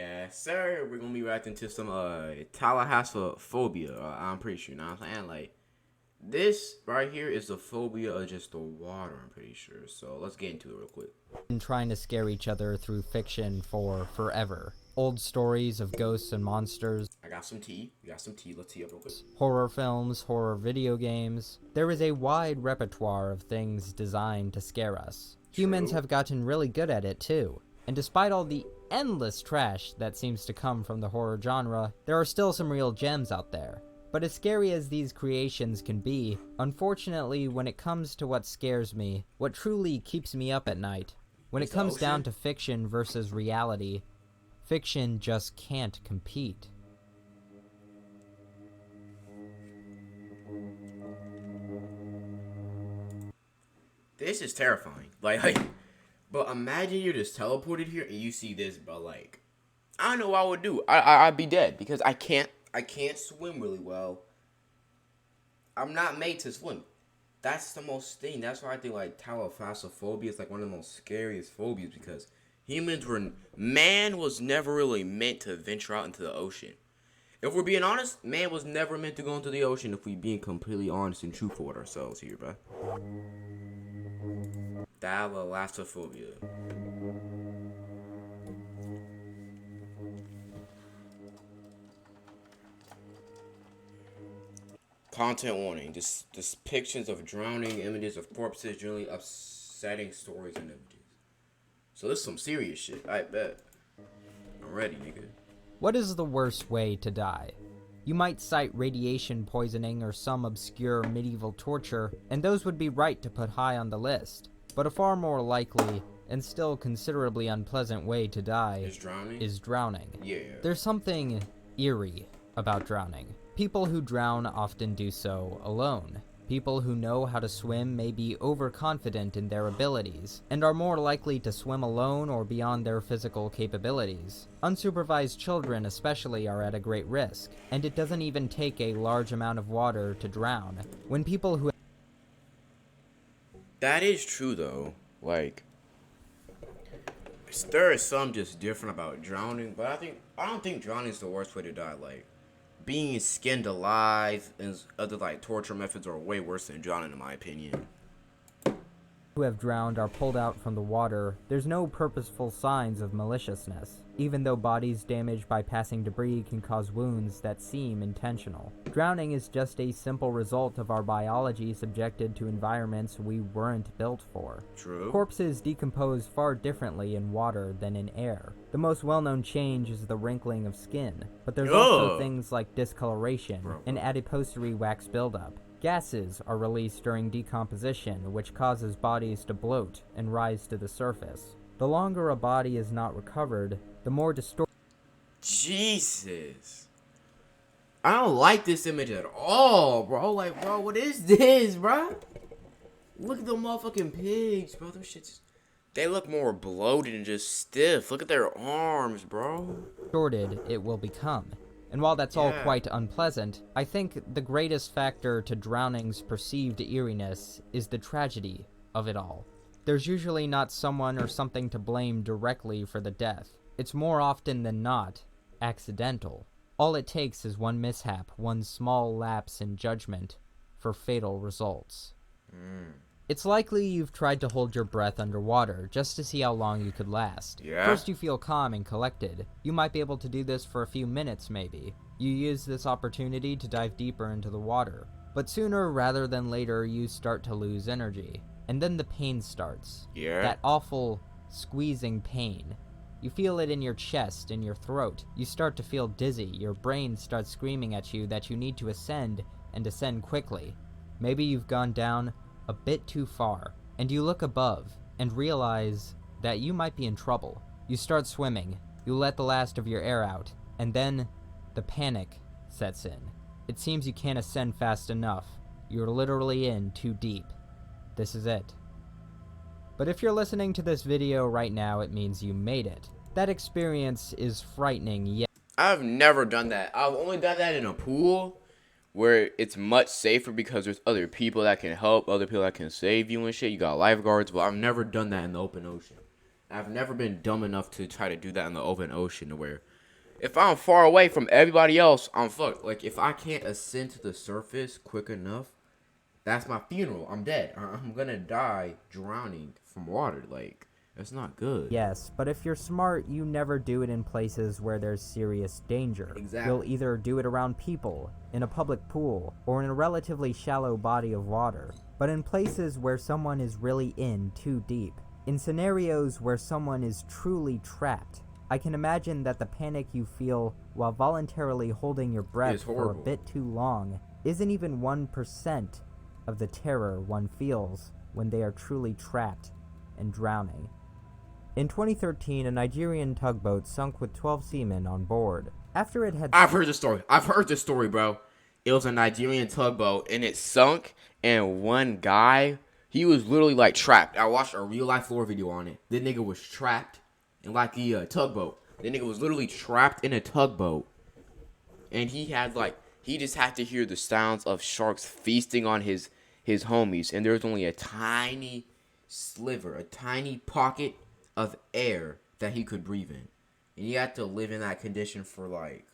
Yes, sir. We're gonna be reacting to some Tallahassee phobia. I'm pretty sure. You know what I'm saying? Like this right here is the phobia of just the water. I'm pretty sure. So let's get into it real quick. Been trying to scare each other through fiction for forever. Old stories of ghosts and monsters. I got some tea. You got some tea. Let's tea up real quick. Horror films, horror video games. There is a wide repertoire of things designed to scare us. True. Humans have gotten really good at it too. And despite all the endless trash that seems to come from the horror genre, there are still some real gems out there. But as scary as these creations can be, unfortunately, when it comes to what scares me, what truly keeps me up at night, when it comes down to fiction versus reality, fiction just can't compete. This is terrifying. Like, but imagine you're just teleported here and you see this, bro. Like, I don't know what I would do. I'd be dead because I can't swim really well. I'm not made to swim. That's the most thing. That's why I think like thalassophobia is like one of the most scariest phobias because man was never really meant to venture out into the ocean. If we're being honest, man was never meant to go into the ocean if we're being completely honest and truthful with ourselves here, bro. Thalassophobia. Content warning. Depictions of drowning, images of corpses, generally upsetting stories and images. So this is some serious shit. I bet. I'm ready, nigga. What is the worst way to die? You might cite radiation poisoning or some obscure medieval torture, and those would be right to put high on the list. But a far more likely, and still considerably unpleasant way to die is drowning. Yeah. There's something eerie about drowning. People who drown often do so alone. People who know how to swim may be overconfident in their abilities, and are more likely to swim alone or beyond their physical capabilities. Unsupervised children especially are at a great risk, and it doesn't even take a large amount of water to drown. When people who That is true though. Like, there is some just different about drowning, but I don't think drowning is the worst way to die. Like, being skinned alive and other like torture methods are way worse than drowning, in my opinion. who have drowned are pulled out from the water, there's no purposeful signs of maliciousness, even though bodies damaged by passing debris can cause wounds that seem intentional. Drowning is just a simple result of our biology subjected to environments we weren't built for. True. Corpses decompose far differently in water than in air. The most well-known change is the wrinkling of skin, but there's also things like discoloration and adiposary wax buildup. Gases are released during decomposition, which causes bodies to bloat and rise to the surface. The longer a body is not recovered, the more distorted. Jesus. I don't like this image at all, bro. Like, bro, what is this, bro? Look at the motherfucking pigs, bro. Them shits, they look more bloated and just stiff. Look at their arms, bro. Distorted it will become. And while that's all quite unpleasant, I think the greatest factor to drowning's perceived eeriness is the tragedy of it all. There's usually not someone or something to blame directly for the death. It's more often than not accidental. All it takes is one mishap, one small lapse in judgment, for fatal results. It's likely you've tried to hold your breath underwater just to see how long you could last. First you feel calm and collected. You might be able to do this for a few minutes maybe. You use this opportunity to dive deeper into the water. But sooner rather than later you start to lose energy. And then the pain starts. That awful, squeezing pain. You feel it in your chest, in your throat. You start to feel dizzy. Your brain starts screaming at you that you need to ascend, and ascend quickly. Maybe you've gone down a bit too far, and you look above and realize that you might be in trouble. You start swimming, you let the last of your air out, and then the panic sets in. It seems you can't ascend fast enough. You're literally in too deep. This is it. But if you're listening to this video right now, it means you made it. That experience is frightening, yet I've never done that. I've only done that in a pool, where it's much safer because there's other people that can help, other people that can save you and shit. You got lifeguards, but I've never done that in the open ocean. I've never been dumb enough to try to do that in the open ocean where if I'm far away from everybody else, I'm fucked. Like, if I can't ascend to the surface quick enough, that's my funeral. I'm dead. I'm gonna die drowning from water. Like, that's not good. Yes, but if you're smart, you never do it in places where there's serious danger. Exactly. You'll either do it around people, in a public pool, or in a relatively shallow body of water. But in places where someone is really in too deep, in scenarios where someone is truly trapped, I can imagine that the panic you feel while voluntarily holding your breath for a bit too long isn't even 1% of the terror one feels when they are truly trapped and drowning. In 2013, a Nigerian tugboat sunk with 12 seamen on board. After it had... I've heard the story, bro. It was a Nigerian tugboat, and it sunk, and one guy, he was literally, like, trapped. I watched a real-life lore video on it. The nigga was trapped in, like, the tugboat. The nigga was literally trapped in a tugboat, and he just had to hear the sounds of sharks feasting on his homies, and there was only a tiny sliver, a tiny pocket of air that he could breathe in. And he had to live in that condition for, like...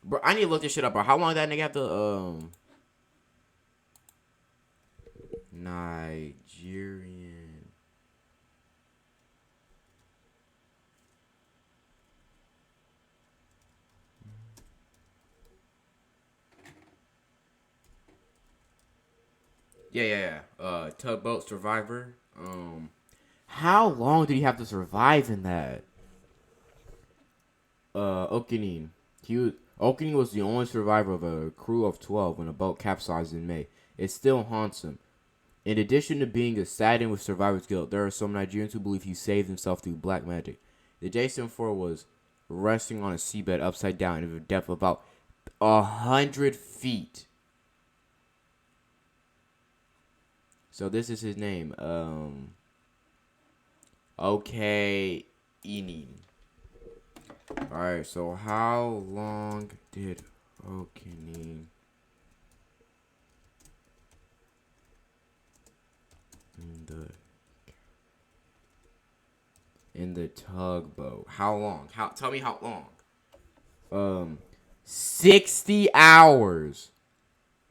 Bro, I need to look this shit up, bro. How long did that nigga have to, Nigerian... Yeah. Tugboat survivor. How long did he have to survive in that? Okenin. Okenin was the only survivor of a crew of 12 when a boat capsized in May. It still haunts him. In addition to being a saddened with survivor's guilt, there are some Nigerians who believe he saved himself through black magic. The Jason-4 was resting on a seabed upside down at a depth of about 100 feet. So this is his name. Okay, Enin. Alright, so how long did Okenin in the tugboat? How long? Tell me how long. 60 hours.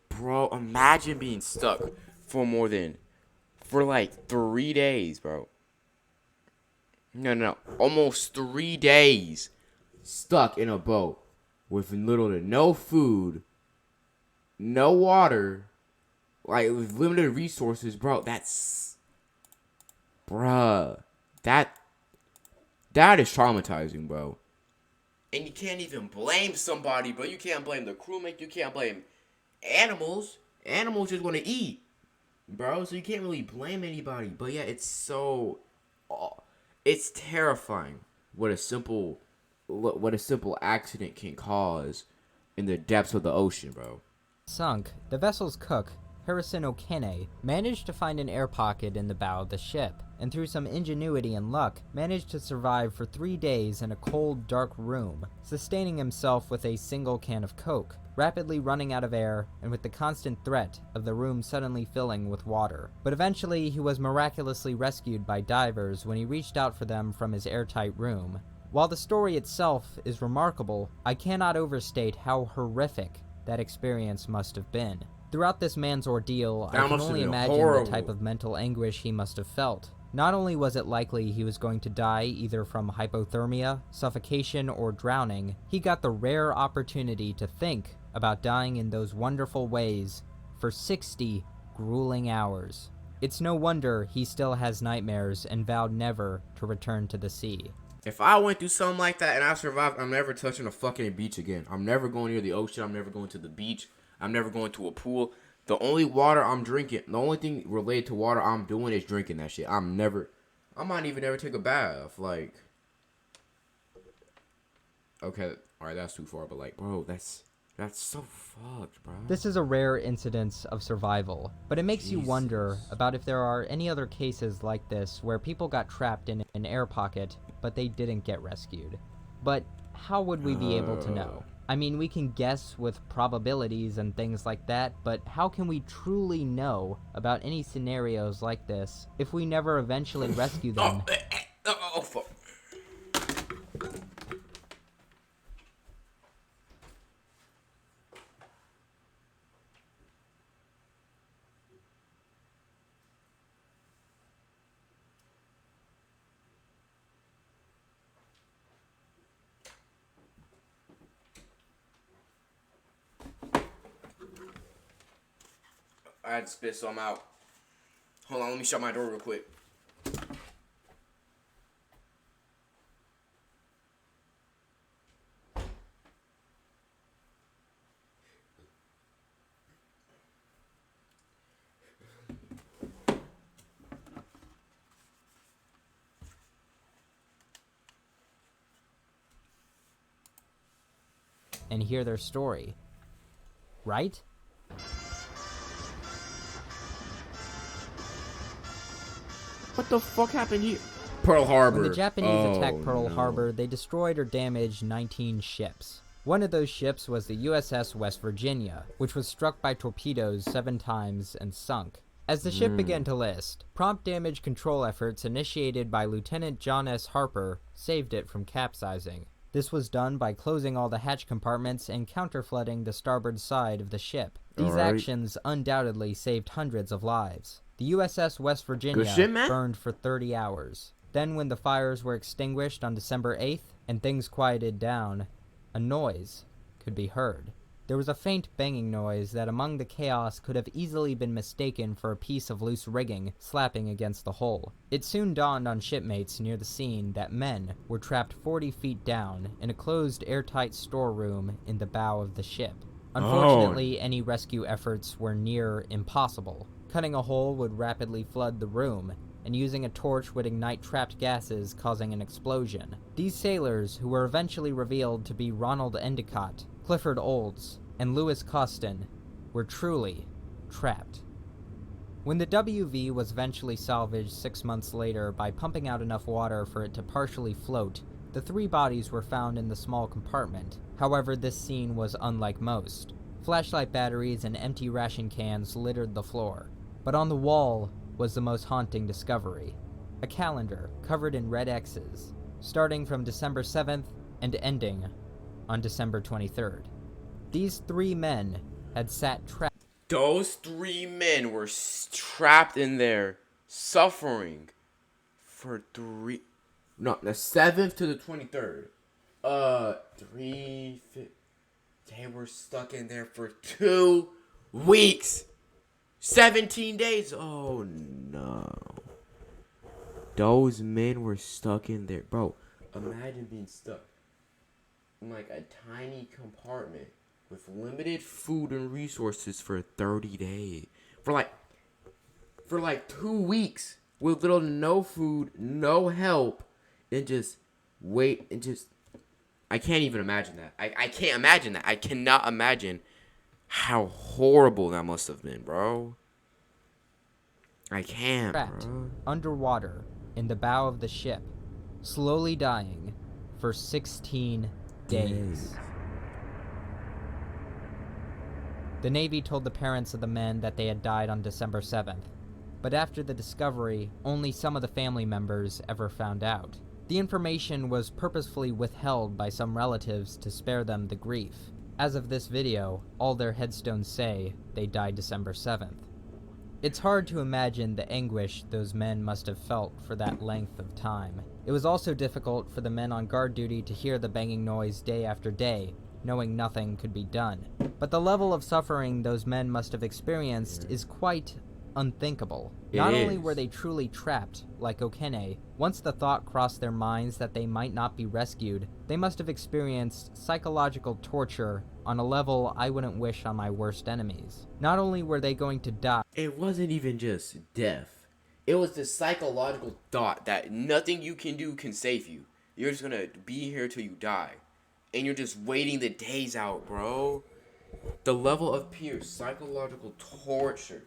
Bro, imagine being stuck for like 3 days, bro. No. Almost 3 days stuck in a boat with little to no food, no water, like with limited resources, bro. That is traumatizing, bro. And you can't even blame somebody, bro. You can't blame the crewmate. You can't blame animals. Animals just want to eat, bro. So you can't really blame anybody. But yeah, it's terrifying what a simple accident can cause in the depths of the ocean, bro. Sunk, the vessel's cook, Harrison Okene, managed to find an air pocket in the bow of the ship, and through some ingenuity and luck, managed to survive for 3 days in a cold, dark room, sustaining himself with a single can of Coke, rapidly running out of air, and with the constant threat of the room suddenly filling with water. But eventually, he was miraculously rescued by divers when he reached out for them from his airtight room. While the story itself is remarkable, I cannot overstate how horrific that experience must have been. Throughout this man's ordeal, I can only imagine the type of mental anguish he must have felt. Not only was it likely he was going to die either from hypothermia, suffocation, or drowning, he got the rare opportunity to think about dying in those wonderful ways for 60 grueling hours. It's no wonder he still has nightmares and vowed never to return to the sea. If I went through something like that and I survived, I'm never touching a fucking beach again. I'm never going near the ocean. I'm never going to the beach. I'm never going to a pool. The only water I'm drinking, the only thing related to water I'm doing is drinking that shit. I might even never take a bath. Like, okay, alright, that's too far, but like, bro, that's so fucked, bro. This is a rare incidence of survival, but it makes you wonder about if there are any other cases like this where people got trapped in an air pocket, but they didn't get rescued. But how would we be able to know? I mean, we can guess with probabilities and things like that, but how can we truly know about any scenarios like this if we never eventually rescue them Oh, fuck. I had to spit some out. Hold on, let me shut my door real quick. And hear their story. Right? What the fuck happened here? Pearl Harbor. When the Japanese attacked Pearl Harbor, they destroyed or damaged 19 ships. One of those ships was the USS West Virginia, which was struck by torpedoes 7 times and sunk. As the ship began to list, prompt damage control efforts initiated by Lieutenant John S. Harper saved it from capsizing. This was done by closing all the hatch compartments and counterflooding the starboard side of the ship. These actions undoubtedly saved hundreds of lives. The USS West Virginia burned for 30 hours. Then when the fires were extinguished on December 8th and things quieted down, a noise could be heard. There was a faint banging noise that among the chaos could have easily been mistaken for a piece of loose rigging slapping against the hull. It soon dawned on shipmates near the scene that men were trapped 40 feet down in a closed airtight storeroom in the bow of the ship. Unfortunately, any rescue efforts were near impossible. Cutting a hole would rapidly flood the room, and using a torch would ignite trapped gases, causing an explosion. These sailors, who were eventually revealed to be Ronald Endicott, Clifford Olds, and Lewis Costin, were truly trapped. When the WV was eventually salvaged 6 months later by pumping out enough water for it to partially float, the 3 bodies were found in the small compartment. However, this scene was unlike most. Flashlight batteries and empty ration cans littered the floor. But on the wall was the most haunting discovery. A calendar covered in red X's, starting from December 7th and ending on December 23rd. These 3 men had sat trapped. Those 3 men were trapped in there, suffering for the 7th to the 23rd. They were stuck in there for 2 weeks. 17 days. Oh, no. Those men were stuck in there. Bro, imagine being stuck in like a tiny compartment with limited food and resources for 30 days. For like 2 weeks with little to no food, no help, and just wait and just... I can't even imagine that. I can't imagine that. I cannot imagine how horrible that must have been, bro. I can't, trapped bro. Underwater in the bow of the ship, slowly dying for 16 days. The Navy told the parents of the men that they had died on December 7th, but after the discovery, only some of the family members ever found out. The information was purposefully withheld by some relatives to spare them the grief. As of this video, all their headstones say they died December 7th. It's hard to imagine the anguish those men must have felt for that length of time. It was also difficult for the men on guard duty to hear the banging noise day after day, knowing nothing could be done. But the level of suffering those men must have experienced is quite unthinkable. Not only were they truly trapped, like Okene, once the thought crossed their minds that they might not be rescued, they must have experienced psychological torture on a level I wouldn't wish on my worst enemies. Not only were they going to die... It wasn't even just death. It was the psychological thought that nothing you can do can save you. You're just gonna be here till you die. And you're just waiting the days out, bro. The level of pure psychological torture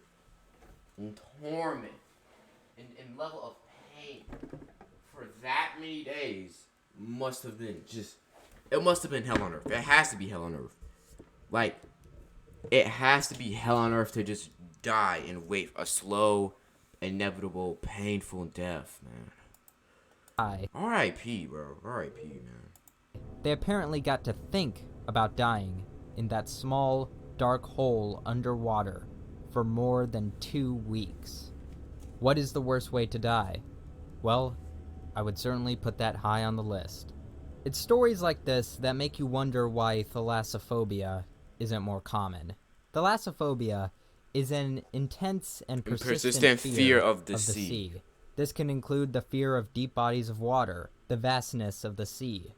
and torment and level of pain for that many days must have been just... It must have been hell on earth. It has to be hell on earth. Like, it has to be hell on earth to just die and wait a slow, inevitable, painful death, man. R.I.P., bro. R.I.P., man. They apparently got to think about dying in that small, dark hole underwater for more than 2 weeks. What is the worst way to die? Well, I would certainly put that high on the list. It's stories like this that make you wonder why thalassophobia isn't more common. Thalassophobia is an intense and persistent fear of of the sea. This can include the fear of deep bodies of water, the vastness of the sea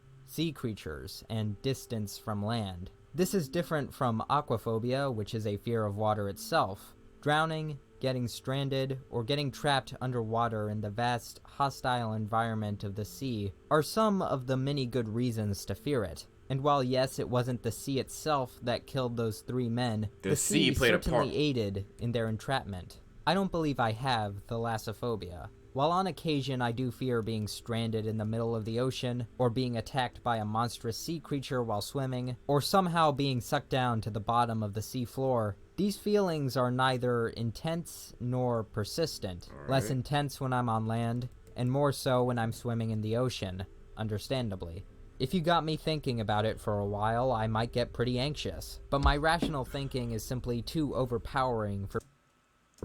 creatures, and distance from land. This is different from aquaphobia, which is a fear of water itself. Drowning, getting stranded, or getting trapped underwater in the vast, hostile environment of the sea are some of the many good reasons to fear it. And while yes, it wasn't the sea itself that killed those 3 men, the sea played a part. certainly aided in their entrapment. I don't believe I have thalassophobia. While on occasion I do fear being stranded in the middle of the ocean, or being attacked by a monstrous sea creature while swimming, or somehow being sucked down to the bottom of the sea floor, these feelings are neither intense nor persistent. Less intense when I'm on land, and more so when I'm swimming in the ocean, understandably. If you got me thinking about it for a while, I might get pretty anxious. But my rational thinking is simply too overpowering for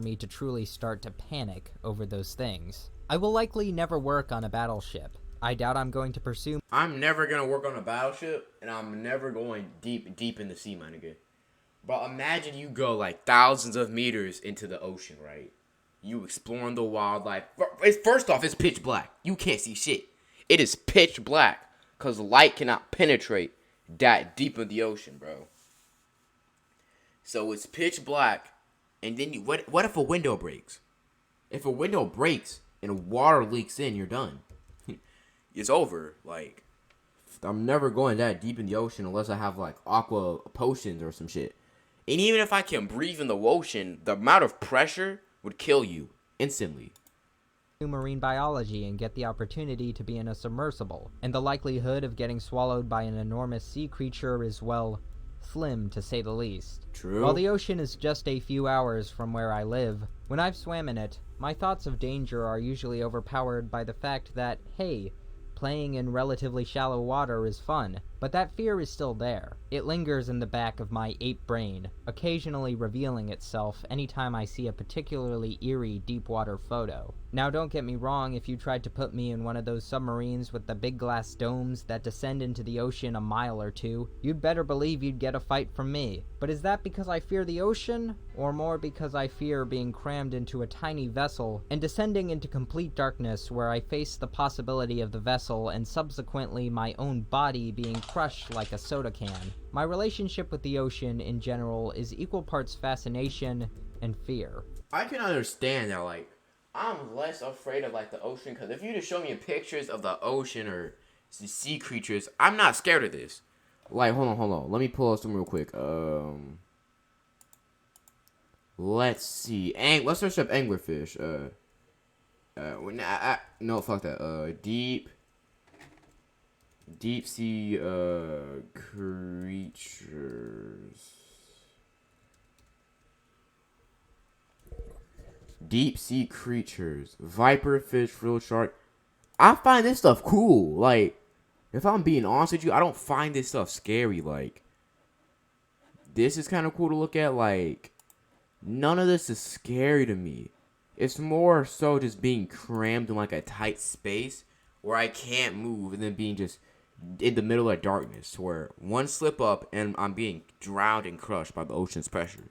me to truly start to panic over those things. I will likely never work on a battleship. I doubt I'm going to pursue... I'm never gonna work on a battleship, and I'm never going deep in the sea, my nigga. But imagine you go like thousands of meters into the ocean, right? You exploring the wildlife. First off, it's pitch black. You can't see shit. It is pitch black, because light cannot penetrate that deep in the ocean, bro. So it's pitch black. And then what if a window breaks? If a window breaks and water leaks in, you're done. It's over. Like, I'm never going that deep in the ocean unless I have like aqua potions or some shit. And even if I can breathe in the ocean, the amount of pressure would kill you instantly. Marine biology and get the opportunity to be in a submersible, and the likelihood of getting swallowed by an enormous sea creature is, well, slim to say the least. True. While the ocean is just a few hours from where I live, when I've swam in it, my thoughts of danger are usually overpowered by the fact that, hey, playing in relatively shallow water is fun, but that fear is still there. It lingers in the back of my ape brain, occasionally revealing itself anytime I see a particularly eerie deep water photo. Now don't get me wrong, if you tried to put me in one of those submarines with the big glass domes that descend into the ocean a mile or two, you'd better believe you'd get a fight from me. But is that because I fear the ocean, or more because I fear being crammed into a tiny vessel and descending into complete darkness where I face the possibility of the vessel and subsequently my own body being crushed like a soda can? My relationship with the ocean in general is equal parts fascination and fear. I can understand that, like, I'm less afraid of like the ocean, because if you just show me pictures of the ocean or the sea creatures, I'm not scared of this. Like, hold on. Let me pull up some real quick. Let's see. Let's search up anglerfish. No, fuck that. Deep sea creatures. Deep sea creatures. Viper, fish, frilled shark. I find this stuff cool. Like, if I'm being honest with you, I don't find this stuff scary. Like, this is kind of cool to look at. Like, none of this is scary to me. It's more so just being crammed in like a tight space where I can't move, and then being just in the middle of darkness where one slip up and I'm being drowned and crushed by the ocean's pressure.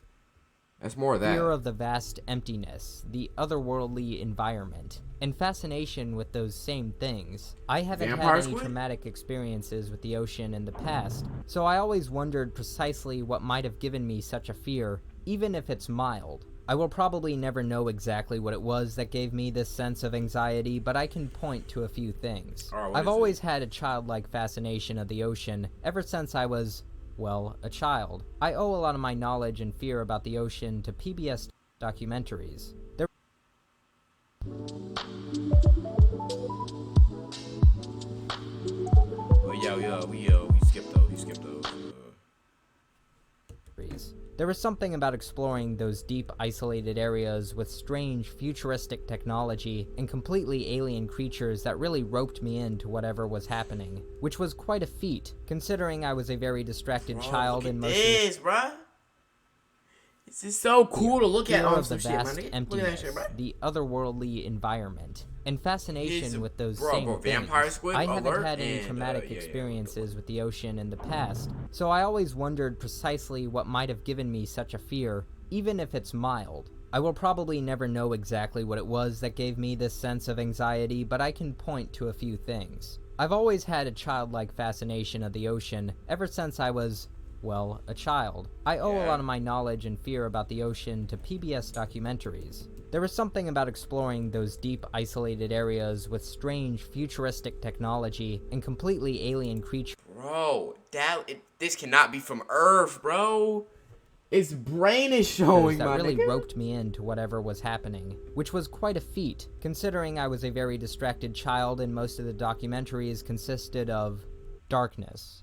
That's more of that. Fear of the vast emptiness, the otherworldly environment, and fascination with those same things. I haven't had any traumatic experiences with the ocean in the past, so I always wondered precisely what might have given me such a fear, even if it's mild. I will probably never know exactly what it was that gave me this sense of anxiety, but I can point to a few things. I've always had a childlike fascination of the ocean ever since I was, well, a child. I owe a lot of my knowledge and fear about the ocean to PBS documentaries. We skipped those. Series. There was something about exploring those deep, isolated areas with strange, futuristic technology and completely alien creatures that really roped me into whatever was happening, which was quite a feat, considering I was a very distracted Bro, child look in at most of the this, bruh. This is so cool to look at. fear Oh, of the some shit, my vast nigga. Look at that emptiness, shit, bruh. the otherworldly environment, and fascination with those Bro, same Vampire things. Squid I haven't alert had any and, traumatic yeah. experiences with the ocean in the past, so I always wondered precisely what might have given me such a fear, even if it's mild. I will probably never know exactly what it was that gave me this sense of anxiety, but I can point to a few things. I've always had a childlike fascination of the ocean ever since I was, well, a child. I owe a lot of my knowledge and fear about the ocean to PBS documentaries. There was something about exploring those deep, isolated areas with strange, futuristic technology and completely alien creatures. Bro, this cannot be from Earth, bro. Its brain is showing, That my really nigga. roped me into whatever was happening, which was quite a feat, considering I was a very distracted child and most of the documentaries consisted of darkness.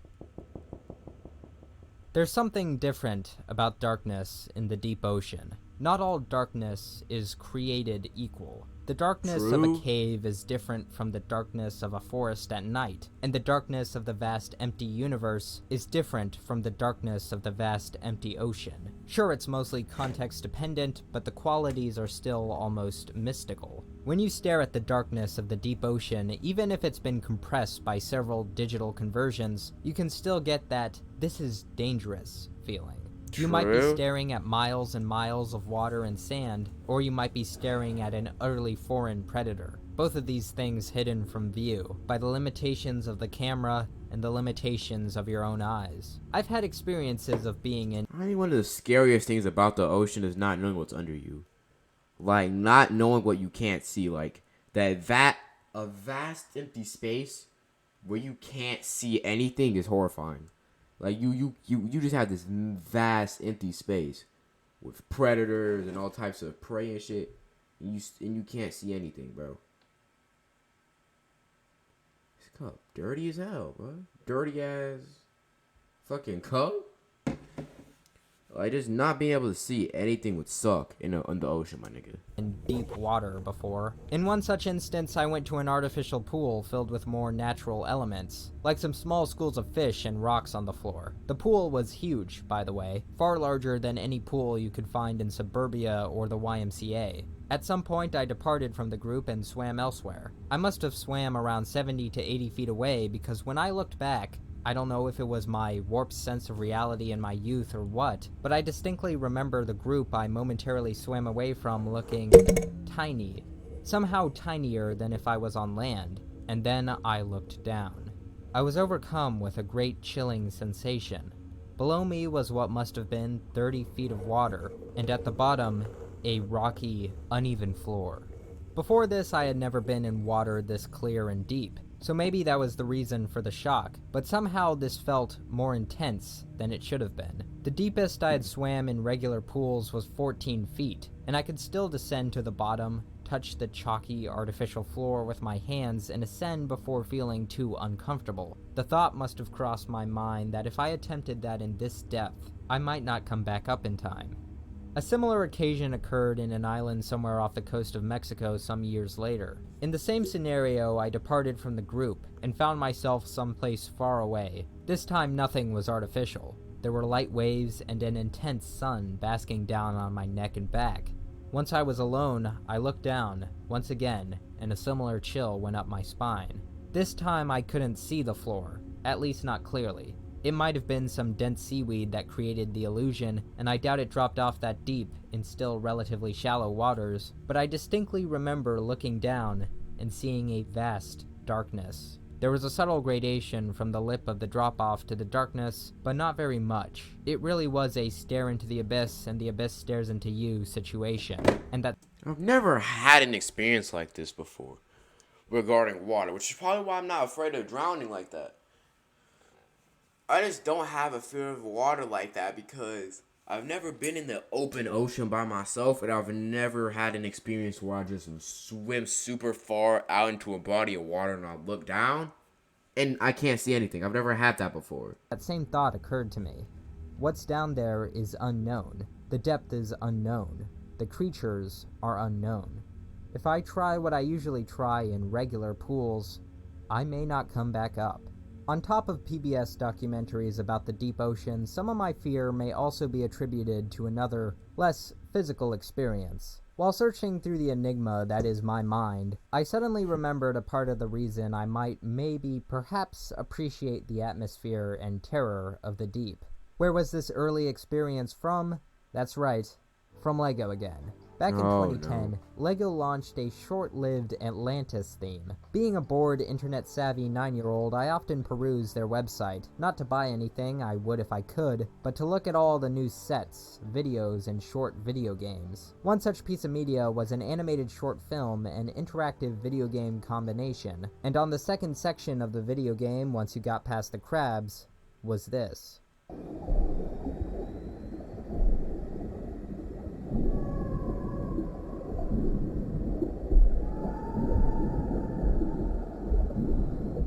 There's something different about darkness in the deep ocean. Not all darkness is created equal. The darkness of a cave is different from the darkness of a forest at night, and the darkness of the vast empty universe is different from the darkness of the vast empty ocean. Sure, it's mostly context dependent, but the qualities are still almost mystical. When you stare at the darkness of the deep ocean, even if it's been compressed by several digital conversions, you can still get that "this is dangerous" feeling. You might be staring at miles and miles of water and sand, or you might be staring at an utterly foreign predator. Both of these things hidden from view by the limitations of the camera and the limitations of your own eyes. I've had experiences of being in. I think one of the scariest things about the ocean is not knowing what's under you. Like, not knowing what you can't see. Like, a vast empty space where you can't see anything is horrifying. Like, you just have this vast empty space with predators and all types of prey and shit, and you can't see anything, bro. This cup dirty as hell, bro. Dirty ass fucking cup. Like, just not being able to see anything would suck in the ocean, my nigga. In deep water before. In one such instance, I went to an artificial pool filled with more natural elements, like some small schools of fish and rocks on the floor. The pool was huge, by the way, far larger than any pool you could find in suburbia or the YMCA. At some point, I departed from the group and swam elsewhere. I must have swam around 70 to 80 feet away because when I looked back, I don't know if it was my warped sense of reality in my youth or what, but I distinctly remember the group I momentarily swam away from looking tiny, somehow tinier than if I was on land, and then I looked down. I was overcome with a great chilling sensation. Below me was what must have been 30 feet of water, and at the bottom, a rocky, uneven floor. Before this, I had never been in water this clear and deep, so maybe that was the reason for the shock, but somehow this felt more intense than it should have been. The deepest I had swam in regular pools was 14 feet, and I could still descend to the bottom, touch the chalky artificial floor with my hands, and ascend before feeling too uncomfortable. The thought must have crossed my mind that if I attempted that in this depth, I might not come back up in time. A similar occasion occurred in an island somewhere off the coast of Mexico some years later. In the same scenario, I departed from the group and found myself someplace far away. This time nothing was artificial. There were light waves and an intense sun basking down on my neck and back. Once I was alone, I looked down, once again, and a similar chill went up my spine. This time I couldn't see the floor, at least not clearly. It might have been some dense seaweed that created the illusion, and I doubt it dropped off that deep in still relatively shallow waters, but I distinctly remember looking down and seeing a vast darkness. There was a subtle gradation from the lip of the drop-off to the darkness, but not very much. It really was a stare into the abyss and the abyss stares into you situation, and that I've never had an experience like this before regarding water, which is probably why I'm not afraid of drowning like that. I just don't have a fear of water like that because I've never been in the open ocean by myself, and I've never had an experience where I just swim super far out into a body of water and I look down and I can't see anything. I've never had that before. same thought occurred to me. What's down there is unknown. The depth is unknown. The creatures are unknown. If I try what I usually try in regular pools, I may not come back up. On top of PBS documentaries about the deep ocean, some of my fear may also be attributed to another, less physical experience. While searching through the enigma that is my mind, I suddenly remembered a part of the reason I might perhaps appreciate the atmosphere and terror of the deep. Where was this early experience from? That's right, from LEGO again. Back in 2010, LEGO launched a short-lived Atlantis theme. Being a bored, internet-savvy 9-year-old, I often peruse their website. Not to buy anything, I would if I could, but to look at all the new sets, videos, and short video games. One such piece of media was an animated short film and interactive video game combination. And on the second section of the video game, once you got past the crabs, was this.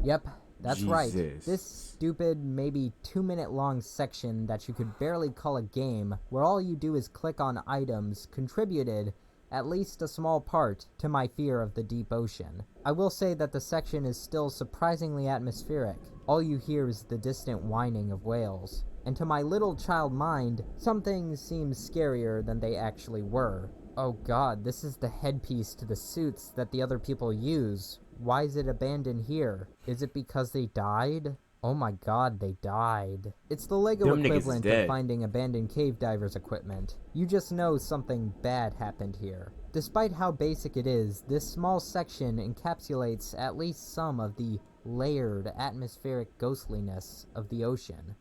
Yep, that's right. This stupid, maybe 2-minute long section that you could barely call a game, where all you do is click on items, contributed at least a small part to my fear of the deep ocean. I will say that the section is still surprisingly atmospheric. All you hear is the distant whining of whales. And to my little child mind, some things seem scarier than they actually were. Oh god, this is the headpiece to the suits that the other people use. Why is it abandoned here? Is it because they died? Oh my god, they died. It's the LEGO equivalent of finding abandoned cave divers equipment. You just know something bad happened here. Despite how basic it is, this small section encapsulates at least some of the layered atmospheric ghostliness of the ocean.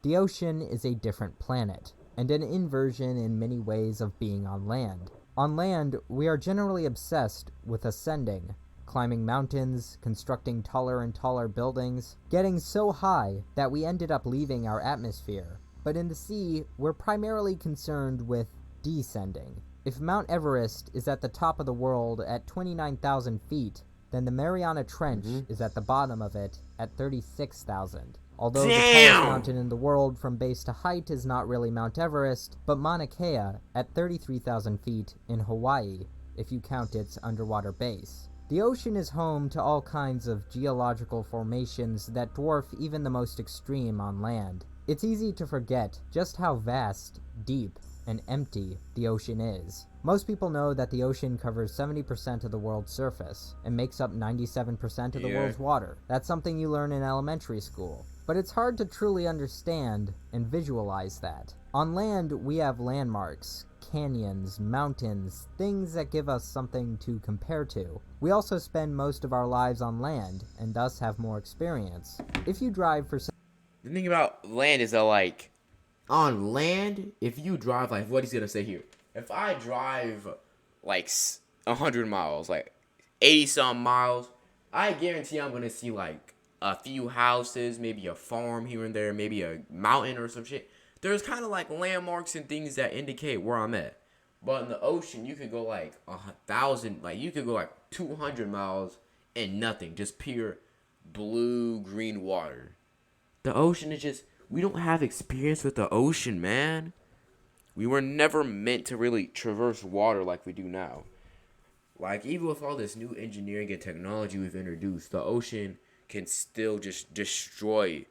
The ocean is a different planet, and an inversion in many ways of being on land. On land, we are generally obsessed with ascending, climbing mountains, constructing taller and taller buildings, getting so high that we ended up leaving our atmosphere. But in the sea, we're primarily concerned with descending. If Mount Everest is at the top of the world at 29,000 feet, then the Mariana Trench is at the bottom of it at 36,000. Although the tallest mountain in the world from base to height is not really Mount Everest, but Mauna Kea at 33,000 feet in Hawaii, if you count its underwater base. The ocean is home to all kinds of geological formations that dwarf even the most extreme on land. It's easy to forget just how vast, deep, and empty the ocean is. Most people know that the ocean covers 70% of the world's surface, and makes up 97% of the world's water. That's something you learn in elementary school. But it's hard to truly understand and visualize that. On land, we have landmarks, canyons, mountains, things that give us something to compare to. We also spend most of our lives on land, and thus have more experience. If you drive for... The thing about land is that, like, on land, if you drive, like, what he's gonna say here, if I drive, like, 100 miles, like, 80-some miles, I guarantee I'm gonna see, like, a few houses, maybe a farm here and there, maybe a mountain or some shit. There's kind of like landmarks and things that indicate where I'm at. But in the ocean, you could go like 1,000, like you could go like 200 miles and nothing, just pure blue, green water. The ocean is just, we don't have experience with the ocean, man. We were never meant to really traverse water like we do now. Like, even with all this new engineering and technology we've introduced, the ocean can still just destroy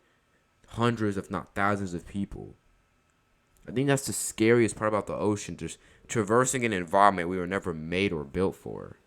hundreds, if not thousands of people. I think that's the scariest part about the ocean, just traversing an environment we were never made or built for.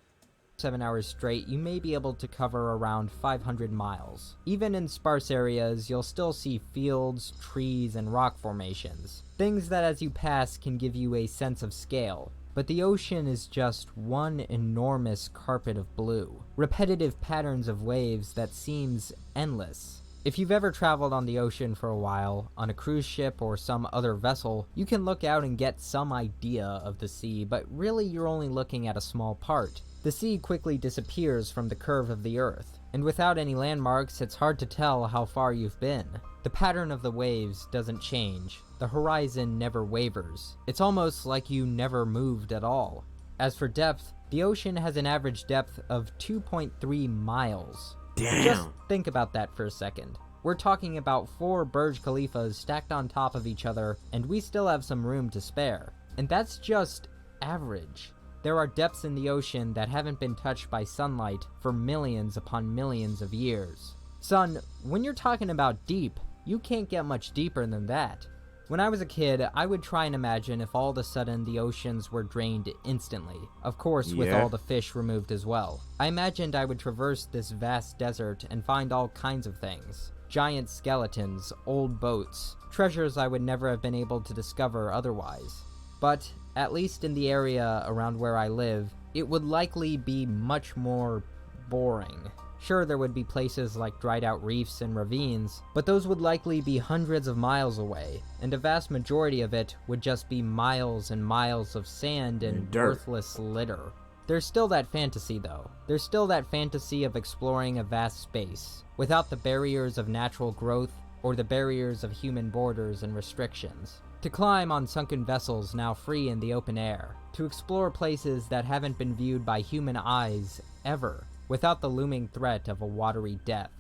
7 hours straight, you may be able to cover around 500 miles. Even in sparse areas, you'll still see fields, trees, and rock formations. Things that as you pass can give you a sense of scale. But the ocean is just one enormous carpet of blue. Repetitive patterns of waves that seems endless. If you've ever traveled on the ocean for a while, on a cruise ship or some other vessel, you can look out and get some idea of the sea, but really you're only looking at a small part. The sea quickly disappears from the curve of the earth, and without any landmarks, it's hard to tell how far you've been. The pattern of the waves doesn't change. The horizon never wavers. It's almost like you never moved at all. As for depth, the ocean has an average depth of 2.3 miles. Damn. Just think about that for a second. We're talking about 4 Burj Khalifas stacked on top of each other, and we still have some room to spare. And that's just average. There are depths in the ocean that haven't been touched by sunlight for millions upon millions of years. Son, when you're talking about deep, you can't get much deeper than that. When I was a kid, I would try and imagine if all of a sudden the oceans were drained instantly. Of course, with all the fish removed as well. I imagined I would traverse this vast desert and find all kinds of things. Giant skeletons, old boats, treasures I would never have been able to discover otherwise. But, at least in the area around where I live, it would likely be much more boring. Sure, there would be places like dried out reefs and ravines, but those would likely be hundreds of miles away, and a vast majority of it would just be miles and miles of sand and worthless litter. There's still that fantasy though. There's still that fantasy of exploring a vast space, without the barriers of natural growth or the barriers of human borders and restrictions. To climb on sunken vessels now free in the open air, to explore places that haven't been viewed by human eyes ever, without the looming threat of a watery death.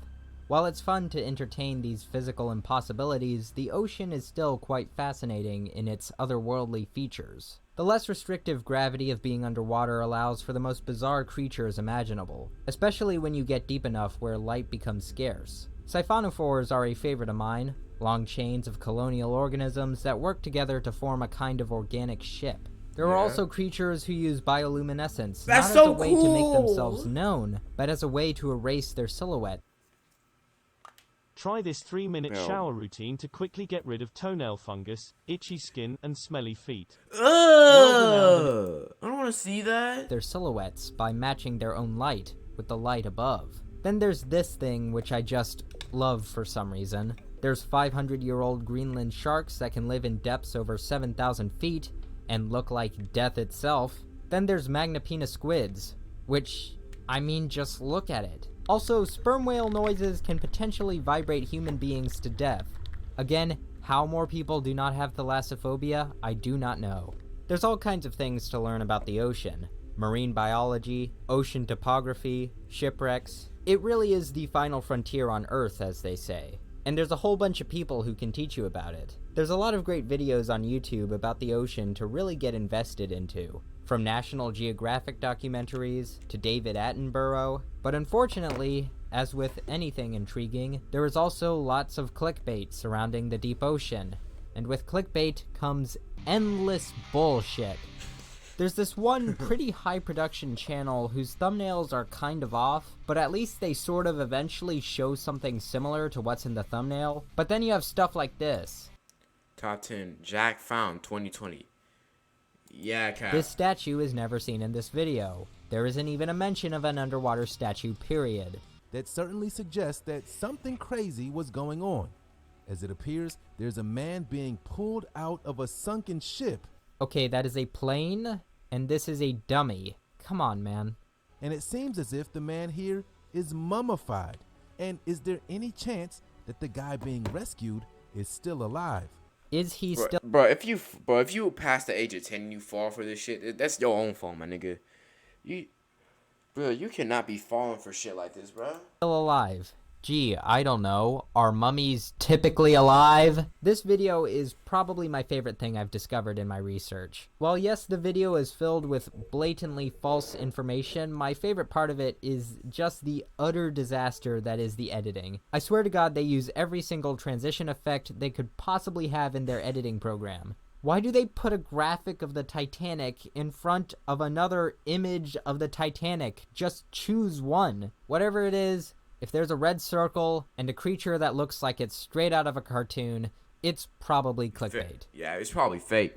While it's fun to entertain these physical impossibilities, the ocean is still quite fascinating in its otherworldly features. The less restrictive gravity of being underwater allows for the most bizarre creatures imaginable, especially when you get deep enough where light becomes scarce. Siphonophores are a favorite of mine, long chains of colonial organisms that work together to form a kind of organic ship. There are also creatures who use bioluminescence, not as a way to make themselves known, but as a way to erase their silhouette. Try this 3-minute shower routine to quickly get rid of toenail fungus, itchy skin, and smelly feet. I don't want to see that. Their silhouettes by matching their own light with the light above. Then there's this thing which I just love for some reason. There's 500-year-old Greenland sharks that can live in depths over 7,000 feet and look like death itself. Then there's Magnapena squids, which, I mean, just look at it. Also, sperm whale noises can potentially vibrate human beings to death. Again, how more people do not have thalassophobia, I do not know. There's all kinds of things to learn about the ocean. Marine biology, ocean topography, shipwrecks. It really is the final frontier on Earth, as they say. And there's a whole bunch of people who can teach you about it. There's a lot of great videos on YouTube about the ocean to really get invested into. From National Geographic documentaries to David Attenborough. But unfortunately, as with anything intriguing, there is also lots of clickbait surrounding the deep ocean. And with clickbait comes endless bullshit. There's this one pretty high production channel whose thumbnails are kind of off, but at least they sort of eventually show something similar to what's in the thumbnail. But then you have stuff like this. Top 10 Jack found 2020. Yeah, Cap. This statue is never seen in this video. There isn't even a mention of an underwater statue, period. That certainly suggests that something crazy was going on. As it appears, there's a man being pulled out of a sunken ship. Okay, that is a plane, and this is a dummy. Come on, man. And it seems as if the man here is mummified. And is there any chance that the guy being rescued is still alive? Is he still... Bro, if you pass the age of 10 and you fall for this shit, that's your own fault, my nigga. You cannot be falling for shit like this, bro. Still alive? Gee, I don't know. Are mummies typically alive? This video is probably my favorite thing I've discovered in my research. While yes, the video is filled with blatantly false information, my favorite part of it is just the utter disaster that is the editing. I swear to God they use every single transition effect they could possibly have in their editing program. Why do they put a graphic of the Titanic in front of another image of the Titanic? Just choose one. Whatever it is, if there's a red circle and a creature that looks like it's straight out of a cartoon, it's probably clickbait. Yeah, it's probably fake.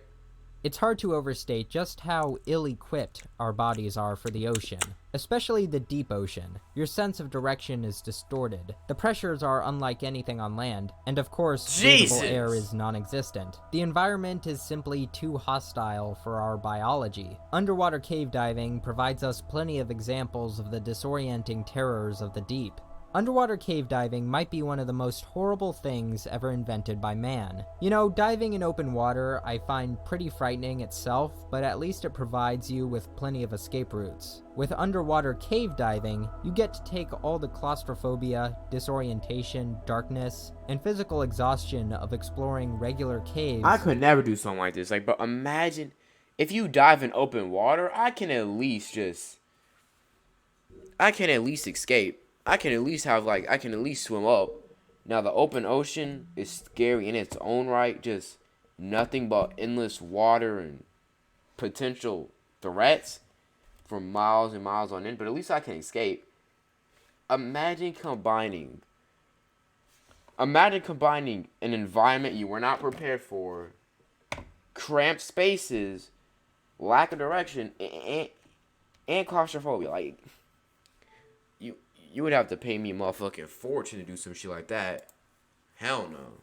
It's hard to overstate just how ill-equipped our bodies are for the ocean, especially the deep ocean. Your sense of direction is distorted. The pressures are unlike anything on land, and of course, breathable air is non-existent. The environment is simply too hostile for our biology. Underwater cave diving provides us plenty of examples of the disorienting terrors of the deep. Underwater cave diving might be one of the most horrible things ever invented by man. You know, diving in open water I find pretty frightening itself, but at least it provides you with plenty of escape routes. With underwater cave diving, you get to take all the claustrophobia, disorientation, darkness, and physical exhaustion of exploring regular caves. I could never do something like this. Like, but imagine if you dive in open water, I can at least escape. I can at least swim up. Now the open ocean is scary in its own right, just nothing but endless water and potential threats for miles and miles on end, but at least I can escape. Imagine combining an environment you were not prepared for, cramped spaces, lack of direction, and claustrophobia. Like, you would have to pay me a motherfucking fortune to do some shit like that. Hell no.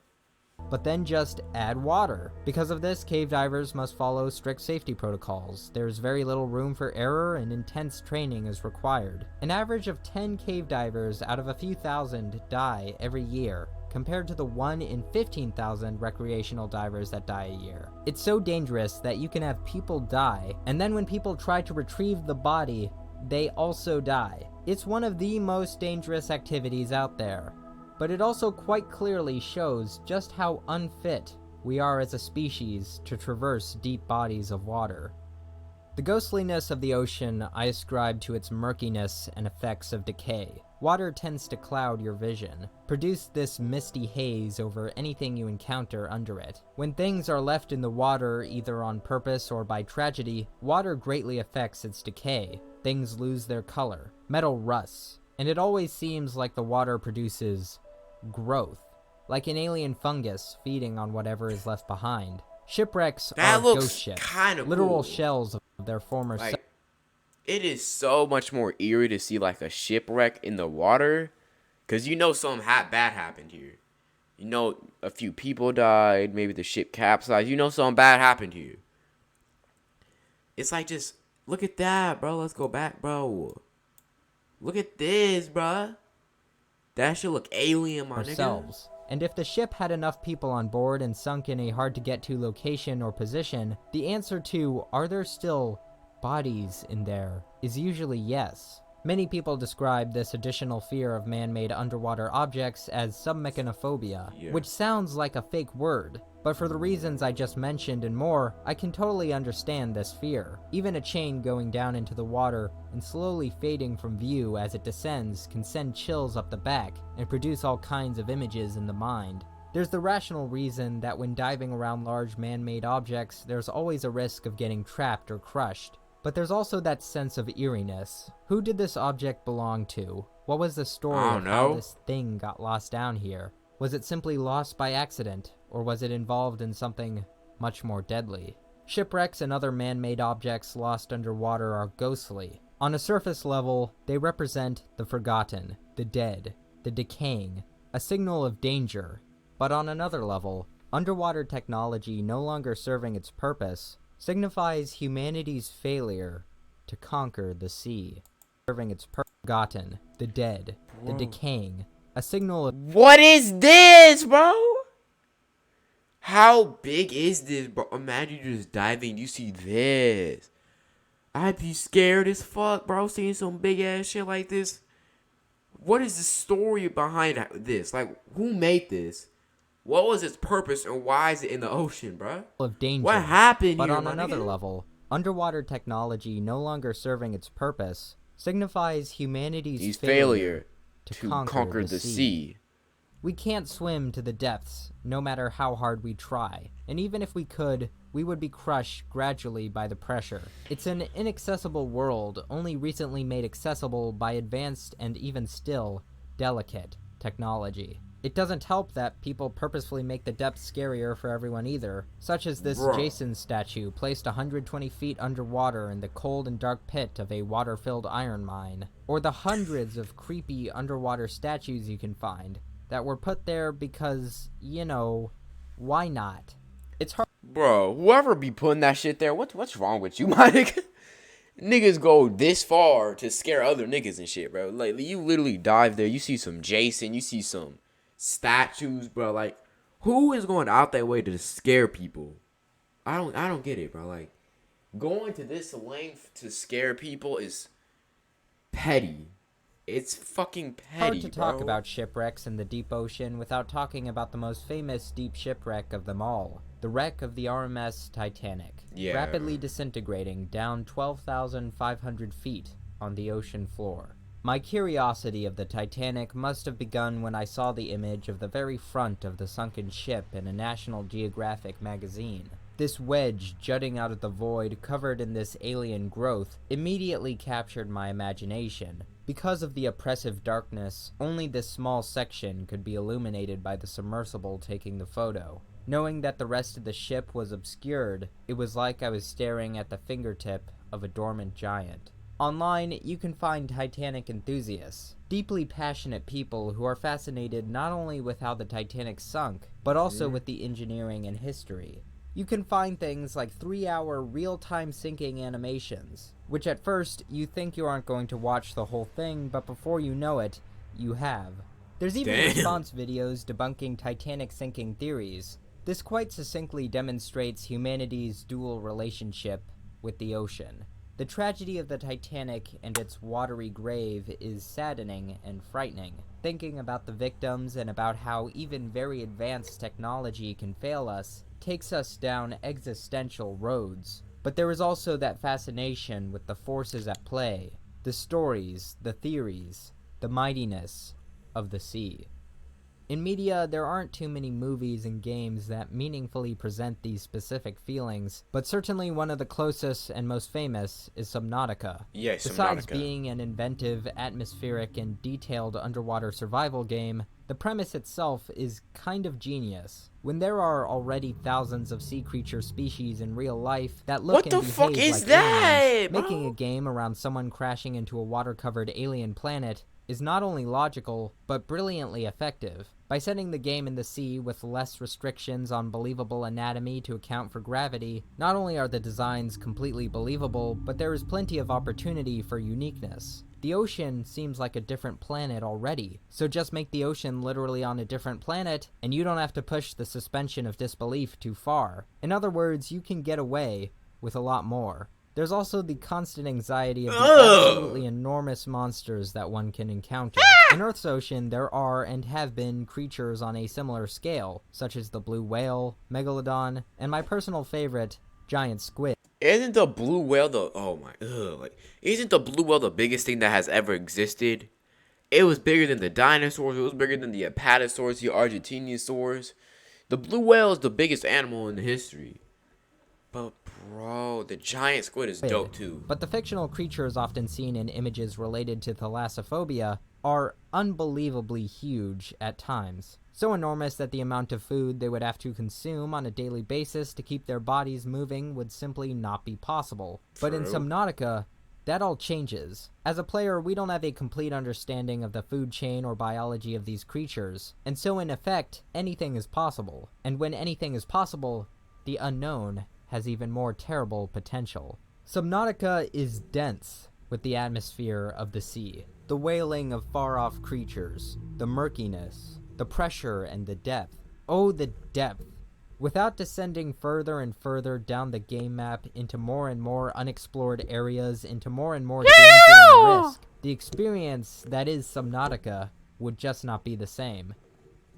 But then just add water. Because of this, cave divers must follow strict safety protocols. There's very little room for error and intense training is required. An average of 10 cave divers out of a few thousand die every year, compared to the 1 in 15,000 recreational divers that die a year. It's so dangerous that you can have people die, and then when people try to retrieve the body, they also die. It's one of the most dangerous activities out there, but it also quite clearly shows just how unfit we are as a species to traverse deep bodies of water. The ghostliness of the ocean I ascribe to its murkiness and effects of decay. Water tends to cloud your vision, produce this misty haze over anything you encounter under it. When things are left in the water either on purpose or by tragedy, water greatly affects its decay. Things lose their color, metal rusts, and it always seems like the water produces growth, like an alien fungus feeding on whatever is left behind. Shipwrecks are ghost ships, literal cool. shells of their former Like, it is so much more eerie to see like a shipwreck in the water, because you know something bad happened here. You know a few people died, maybe the ship capsized. You know something bad happened here. It's like, just look at that, bro. Let's go back, bro. Look at this, bro. That should look alien, my ourselves. And if the ship had enough people on board and sunk in a hard-to-get-to location or position, the answer to, are there still bodies in there, is usually yes. Many people describe this additional fear of man-made underwater objects as submechanophobia, which sounds like a fake word, but for the reasons I just mentioned and more, I can totally understand this fear. Even a chain going down into the water and slowly fading from view as it descends can send chills up the back and produce all kinds of images in the mind. There's the rational reason that when diving around large man-made objects, there's always a risk of getting trapped or crushed. But there's also that sense of eeriness. Who did this object belong to? What was the story of how this thing got lost down here? Was it simply lost by accident, or was it involved in something much more deadly? Shipwrecks and other man-made objects lost underwater are ghostly. On a surface level, they represent the forgotten, the dead, the decaying, a signal of danger. But on another level, underwater technology no longer serving its purpose signifies humanity's failure to conquer the sea. Serving its forgotten, the dead, the decaying, a signal of— What is this, bro? How big is this, bro? Imagine you just diving, you see this. I'd be scared as fuck, bro, seeing some big ass shit like this. What is the story behind this? Like, who made this? What was its purpose, and why is it in the ocean, bro? Of danger. What happened but here, on another nigga? level, underwater technology no longer serving its purpose signifies humanity's failure to conquer the sea. We can't swim to the depths, no matter how hard we try, and even if we could, we would be crushed gradually by the pressure. It's an inaccessible world, only recently made accessible by advanced and even still delicate technology. It doesn't help that people purposefully make the depths scarier for everyone either, such as this Jason statue placed 120 feet underwater in the cold and dark pit of a water-filled iron mine, or the hundreds of creepy underwater statues you can find that were put there because, you know, why not? It's hard. Bro, whoever be putting that shit there, what's wrong with you, my nigga? Niggas go this far to scare other niggas and shit, bro. Like, you literally dive there. You see some Jason. You see some statues, bro. Like, who is going out that way to scare people? I don't get it, bro. Like, going to this length to scare people is petty. It's fucking petty, Hard to talk bro. about shipwrecks in the deep ocean without talking about the most famous deep shipwreck of them all, the wreck of the RMS Titanic, Yeah. rapidly disintegrating down 12,500 feet on the ocean floor. My curiosity of the Titanic must have begun when I saw the image of the very front of the sunken ship in a National Geographic magazine. This wedge jutting out of the void covered in this alien growth immediately captured my imagination. Because of the oppressive darkness, only this small section could be illuminated by the submersible taking the photo. Knowing that the rest of the ship was obscured, it was like I was staring at the fingertip of a dormant giant. Online, you can find Titanic enthusiasts, deeply passionate people who are fascinated not only with how the Titanic sunk, but also with the engineering and history. You can find things like 3-hour real-time syncing animations, which at first you think you aren't going to watch the whole thing, but before you know it, you have. There's even response videos debunking Titanic sinking theories. This quite succinctly demonstrates humanity's dual relationship with the ocean. The tragedy of the Titanic and its watery grave is saddening and frightening. Thinking about the victims and about how even very advanced technology can fail us takes us down existential roads. But there is also that fascination with the forces at play, the stories, the theories, the mightiness of the sea. In media, there aren't too many movies and games that meaningfully present these specific feelings, but certainly one of the closest and most famous is Subnautica. Yes, Besides Subnautica. being an inventive, atmospheric, and detailed underwater survival game, the premise itself is kind of genius. When there are already thousands of sea creature species in real life that look What and the behave fuck is like that, aliens, bro? making a game around someone crashing into a water-covered alien planet is not only logical, but brilliantly effective. By setting the game in the sea with less restrictions on believable anatomy to account for gravity, not only are the designs completely believable, but there is plenty of opportunity for uniqueness. The ocean seems like a different planet already, so just make the ocean literally on a different planet, and you don't have to push the suspension of disbelief too far. In other words, you can get away with a lot more. There's also the constant anxiety of the absolutely enormous monsters that one can encounter. In Earth's ocean, there are and have been creatures on a similar scale, such as the blue whale, megalodon, and my personal favorite, giant squid. Isn't the blue whale isn't the blue whale the biggest thing that has ever existed? It was bigger than the dinosaurs. It was bigger than the apatosaurs, the Argentinosaurs. The blue whale is the biggest animal in history. But bro, the giant squid is dope too. But the fictional creatures often seen in images related to thalassophobia are unbelievably huge at times. So enormous that the amount of food they would have to consume on a daily basis to keep their bodies moving would simply not be possible. But in True. Subnautica, that all changes. As a player, we don't have a complete understanding of the food chain or biology of these creatures, and so in effect, anything is possible. And when anything is possible, the unknown has even more terrible potential. Subnautica is dense with the atmosphere of the sea, the wailing of far-off creatures, the murkiness, the pressure and the depth. Oh, the depth. Without descending further and further down the game map into more and more unexplored areas, into more and more danger and risk, the experience that is Subnautica would just not be the same.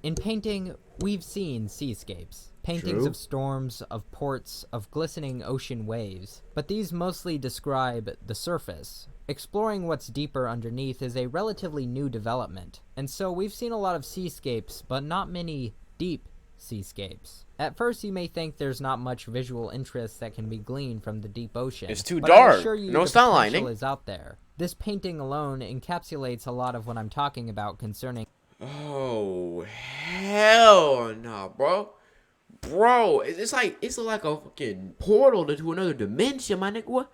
In painting, we've seen seascapes. Paintings True. of storms, of ports, of glistening ocean waves. But these mostly describe the surface. Exploring what's deeper underneath is a relatively new development. And so we've seen a lot of seascapes, but not many deep seascapes. At first you may think there's not much visual interest that can be gleaned from the deep ocean. It's too but dark. I assure you No the sun potential lining. is out there. This painting alone encapsulates a lot of what I'm talking about concerning Oh hell no, bro. Bro, it's like a fucking portal to another dimension, my nigga. What?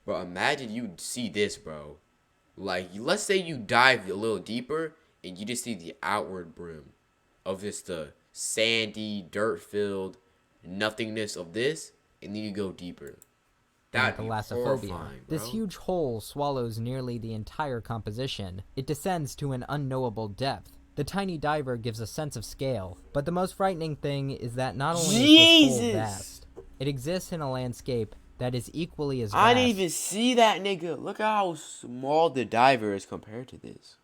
Bro, imagine you see this, bro. Like, let's say you dive a little deeper and you just see the outward brim of just the sandy, dirt-filled nothingness of this, and then you go deeper. That'd the be Thalassophobia. horrifying, bro. This huge hole swallows nearly the entire composition. It descends to an unknowable depth. The tiny diver gives a sense of scale, but the most frightening thing is that not only is this hole vast, it exists in a landscape that is equally as vast. I didn't even see that, nigga. Look at how small the diver is compared to this.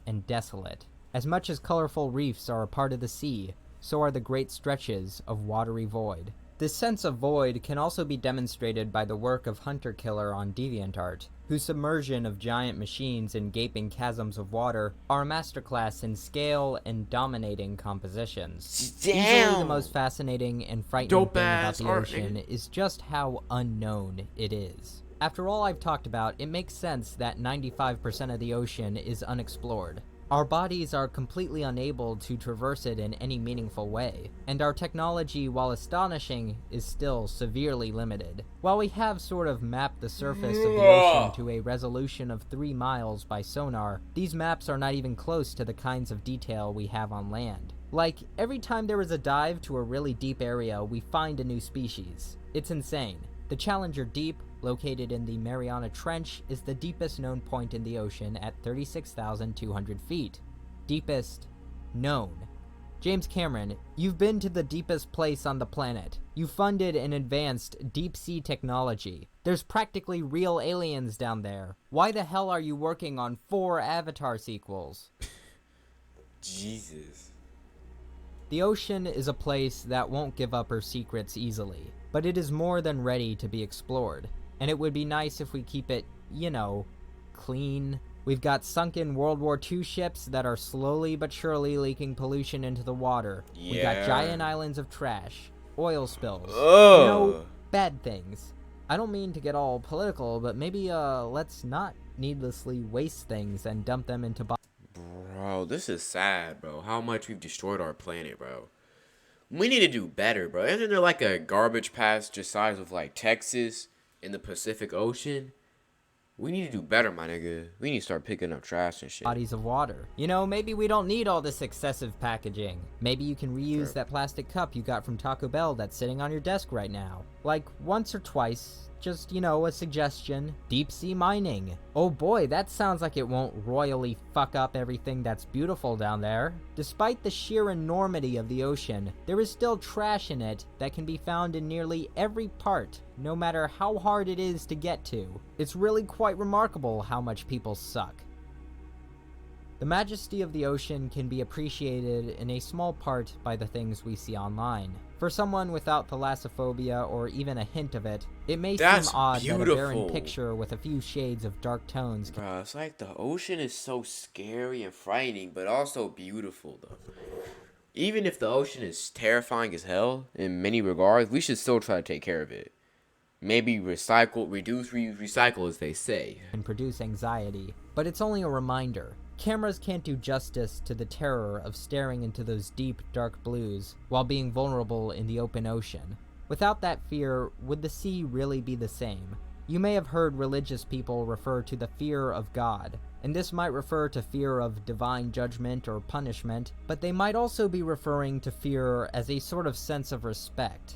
And desolate. As much as colorful reefs are a part of the sea, so are the great stretches of watery void. This sense of void can also be demonstrated by the work of Hunter Killer on DeviantArt, whose submersion of giant machines in gaping chasms of water are a masterclass in scale and dominating compositions. Damn. Easily the most fascinating and frightening thing about the art, ocean nigga. is just how unknown it is. After all I've talked about, it makes sense that 95% of the ocean is unexplored. Our bodies are completely unable to traverse it in any meaningful way, and our technology, while astonishing, is still severely limited. While we have sort of mapped the surface of the ocean to a resolution of 3 miles by sonar, these maps are not even close to the kinds of detail we have on land. Like, every time there is a dive to a really deep area, we find a new species. It's insane. The Challenger Deep, located in the Mariana Trench, is the deepest known point in the ocean at 36,200 feet. Deepest known. James Cameron, you've been to the deepest place on the planet. You funded and advanced deep-sea technology. There's practically real aliens down there. Why the hell are you working on 4 Avatar sequels? Jesus. The ocean is a place that won't give up her secrets easily, but it is more than ready to be explored. And it would be nice if we keep it, you know, clean. We've got sunken World War II ships that are slowly but surely leaking pollution into the water. Yeah. We got giant islands of trash, oil spills, Ugh. you know, bad things. I don't mean to get all political, but maybe let's not needlessly waste things and dump them into Bro, this is sad, bro. How much we've destroyed our planet, bro. We need to do better, bro. Isn't there like a garbage patch just size of like Texas in the Pacific Ocean? We need to do better, my nigga. We need to start picking up trash and shit. bodies of water. You know, maybe we don't need all this excessive packaging. Maybe you can reuse that plastic cup you got from Taco Bell that's sitting on your desk right now. Like, once or twice. Just, you know, a suggestion. Deep sea mining. Oh boy, that sounds like it won't royally fuck up everything that's beautiful down there. Despite the sheer enormity of the ocean, there is still trash in it that can be found in nearly every part, no matter how hard it is to get to. It's really quite remarkable how much people suck. The majesty of the ocean can be appreciated in a small part by the things we see online. For someone without thalassophobia or even a hint of it, it may seem odd that a barren picture with a few shades of dark tones can... Bro, it's like the ocean is so scary and frightening, but also beautiful, though. Even if the ocean is terrifying as hell, in many regards, we should still try to take care of it. Maybe recycle, reduce, reuse, recycle, as they say. And produce anxiety. But it's only a reminder. Cameras can't do justice to the terror of staring into those deep, dark blues while being vulnerable in the open ocean. Without that fear, would the sea really be the same? You may have heard religious people refer to the fear of God, and this might refer to fear of divine judgment or punishment, but they might also be referring to fear as a sort of sense of respect,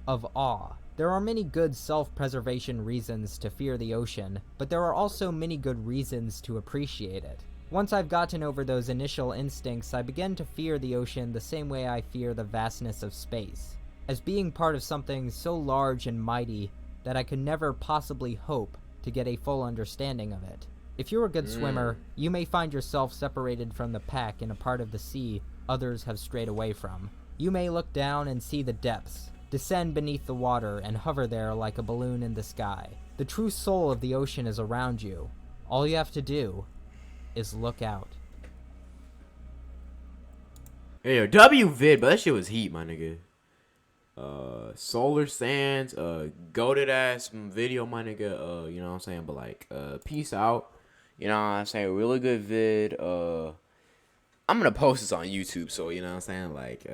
of awe. There are many good self-preservation reasons to fear the ocean, but there are also many good reasons to appreciate it. Once I've gotten over those initial instincts, I began to fear the ocean the same way I fear the vastness of space, as being part of something so large and mighty that I could never possibly hope to get a full understanding of it. If you're a good swimmer, you may find yourself separated from the pack in a part of the sea others have strayed away from. You may look down and see the depths, descend beneath the water, and hover there like a balloon in the sky. The true soul of the ocean is around you. All you have to do is look out. Hey, yo, WVid, but that shit was heat, my nigga. Solar Sands, goated ass video, my nigga. You know what I'm saying? But like, peace out. You know what I'm saying? Really good vid. I'm gonna post this on YouTube, so you know what I'm saying? Like,